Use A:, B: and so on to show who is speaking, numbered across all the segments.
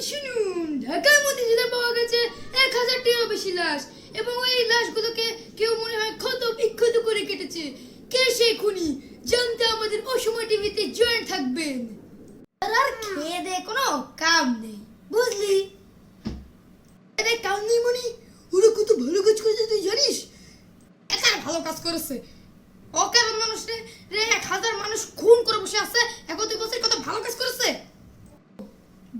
A: শুনুন ঢাকার মতিঝিলে পাওয়া গেছে 1000টিরও বেশি লাশ এবং এই লাশগুলোকে কেউ মনে হয় ক্ষত বিক্ষত করে কেটেছে। কে সেই খুনি জানতে আমাদের অসময় টিভিতে জয়েন থাকবেন। আর খেয়ে দে কোনো কাম নেই, বুঝলি? আরে কাম নেই মানে ওরা কত ভালো কাজ করেছে তুই জানিস? একার ভালো কাজ করেছে, অকারণ মানুষ রে 1000 মানুষ খুন করে বসে আছে, এখন তুই বলছিস কত ভালো কাজ করেছে।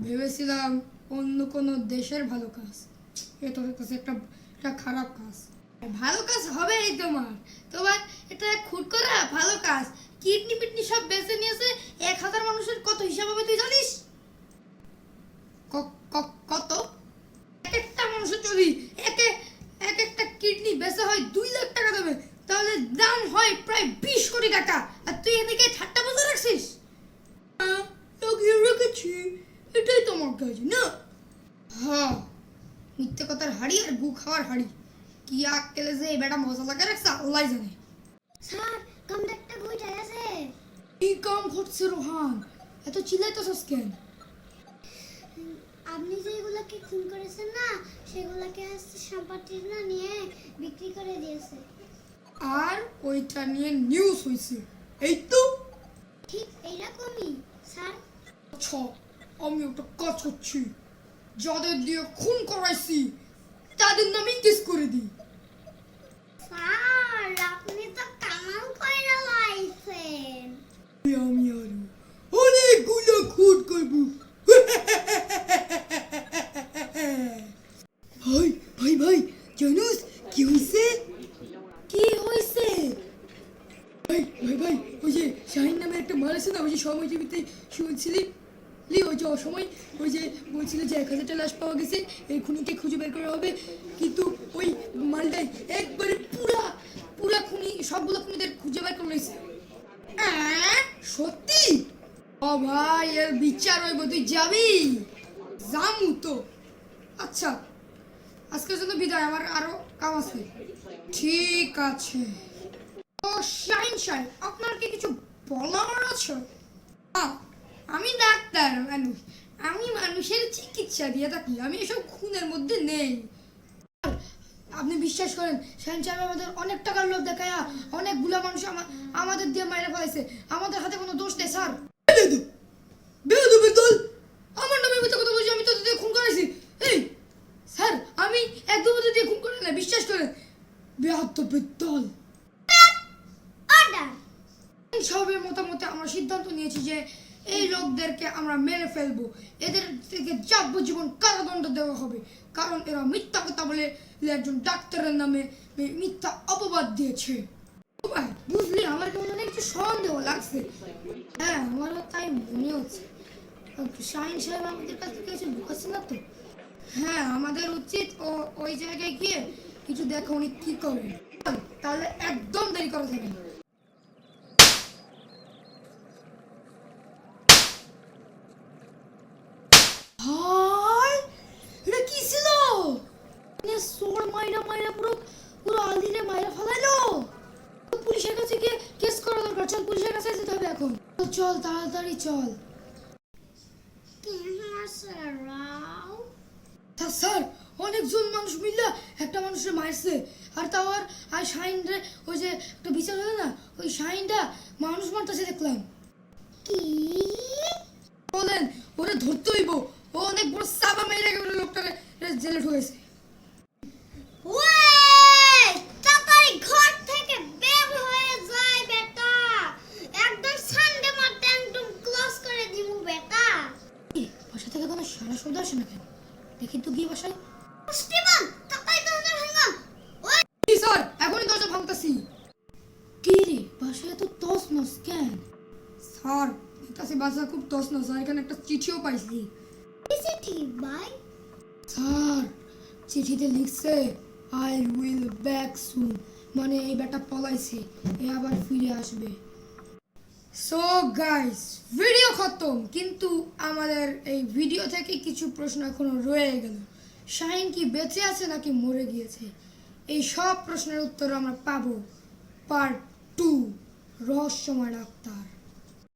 A: ভেবেছিলাম অন্য কোনো দেশের ভালো কাজ, এটা কাছে একটা খারাপ কাজ। ভালো কাজ হবে এই তোমার এটা খুট করা ভালো কাজ। কিডনি পিডনি সব বেঁচে নিয়েছে, 1000 মানুষের কত হিসাব হবে তুই জানিস? কত? এক একটা মানুষের যদি এক একটা কিডনি বেঁচে হয় 2 লাখ টাকা দেবে, তাহলে দাম হয় প্রায় 20 কোটি টাকা। আর তুই এদিকে ঠাট্টা বলতে রাখছিস? লাগিয়ে রেখেছি, এটাই তোমার কাজ না? হ্যাঁ, মিথ্যে কথার হাড়ি আর গু খাওয়ার হাড়ি। কি আক্কেলে যে এই বেটা মজা লাগে রাখছে আল্লাহ জানে।
B: স্যার কন্ডাক্টর বইটা আছে।
A: কি কাম ঘটছে রোহান, এত চিল্লাইতেছস কেন?
B: আপনি যেগুলোকে খুন করেছেন না, সেগুলোকে আজ সম্পত্তি না নিয়ে বিক্রি করে দিয়েছে।
A: আর ওইটা নিয়ে নিউজ হইছে, এই তো
B: ঠিক এইরকমই স্যার।
A: আচ্ছা, আমি একটা কাজ করছি, যাদের দিয়ে খুন করাইছি তাদের নামে কেস করে দিই।
B: স্যার আপনি তো কামাল কইরা লাইছেন।
A: আমি আরো অনেকগুলো খুন করবো। ভাই ভাই ভাই জানুস কি হইছে? কি হইছে? ভাই ভাই ভাই ওই যে শাহিন নামে একটা মাল আছে না, ওই যে সময় টিভিতে শুনছিলি ওই যে অসময় ওই যে বলছিল যে 1000টা লাশ পাওয়া গেছে, এই খুনিকে খুঁজে বের করা হবে, কিন্তু ওই মালটাই একবারে পুরা খুনি সবগুলো খুনিদের খুঁজে বের করে নিয়েছে। সত্যি? ও ভাই এর বিচার হইব, তুই যাবি? জামু তো। আচ্ছা আজকের জন্য বিদায়, আমার আরো কাম আছে। ঠিক আছে। ও শাহিন সাহেব, আপনার কি কিছু বলার আছে? আমি ডাক্তার মানুষ, আমি মানুষের চিকিৎসা দিয়ে থাকি, আমি এসব খুনের মধ্যে নেই। আপনি বিশ্বাস করেন শাহিন সাহেব আমাদের অনেক টাকার লোভ দেখায় অনেকগুলো মানুষ আমাদের দিয়ে মাইরে ফেলাইছে, আমাদের হাতে কোনো দোষ নেই স্যার। আমার নামে মিথ্যা কথা বলছি, আমি তোদের দিয়ে খুন করেছি। এই স্যার আমি একদম ওদের দিয়ে খুন করে না, বিশ্বাস করেন। বেয়াদবের দল।
B: অর্ডার।
A: সবের মতামতে আমরা সিদ্ধান্ত নিয়েছি যে এই লোকদেরকে আমরা মেরে ফেলবো, এদের থেকে যাবজ্জীবন কারাদণ্ড দেওয়া হবে, কারণ এরা মিথ্যা কথা বলে একজন ডাক্তারের নামে মিথ্যা অপবাদ দিয়েছে। বুঝলি, আমার কেমন একটু সন্দেহ লাগছে। হ্যাঁ আমারও তাই মনে হচ্ছে। শাহিন সাহেব আমাদের কাছ থেকে কিছু লুকাচ্ছে না তো? হ্যাঁ আমাদের উচিত ওই জায়গায় গিয়ে কিছু দেখা উনি কি করবেন। তাহলে একদম দেরি করা যাবে না। এটা কি ছিল? সোর মাইরা মাইরা পুরো আলদিনে মাইরা ফেলাইলো। পুলিশের কাছে গিয়ে কেস করা দরকার, চল পুলিশের কাছে যেতে হবে এখন। চল তাড়াতাড়ি চল। স্যার অনেকজন মানুষ মিললে একটা মানুষের মারছে, আর তাও আর শাহিন রে ওই যে একটা বিচার হলো না, ওই শাহিনটা মানুষ মারতেছে দেখলাম।
B: কি
A: বলেন? ওরে ধরতে হইব, ও অনেক বড় সাবা মেরে লোকটারে জেলে ঢুকেছে।
B: তাড়াতাড়ি ঘর থেকে বের হয়ে যায় বেটা, একদম সানডে মধ্যে একদম ক্লোজ করে দিমু বেটা।
A: বাসা থেকে কোনো সারা শব্দ আসে না কেন? দেখি তো গিয়ে বাসায়।
B: স্টিভেন তাড়াতাড়ি দরজা ভাঙা।
A: কি স্যার এখনই দরজা ভাঙতাছি। কি রে বাসায় তো তছনছ কেন? স্যার কাছে বাসা খুব তছনছ, আর এখানে একটা চিঠিও পাইছি।
B: কি চিঠি ভাই?
A: স্যার চিঠিতে লিখছে আই উইল ব্যাক সুন, মানে এই বেটা পলাইছে, এ আবার ফিরে আসবে। সো গাইস ভিডিও খতম, কিন্তু আমাদের এই ভিডিও থেকে কিছু প্রশ্ন এখনো রয়ে গেল। শাহিন কি বেঁচে আছে নাকি মরে গিয়েছে? এই সব প্রশ্নের উত্তর আমরা পাবো পার্ট 2 রহস্যময় ডাক্তার।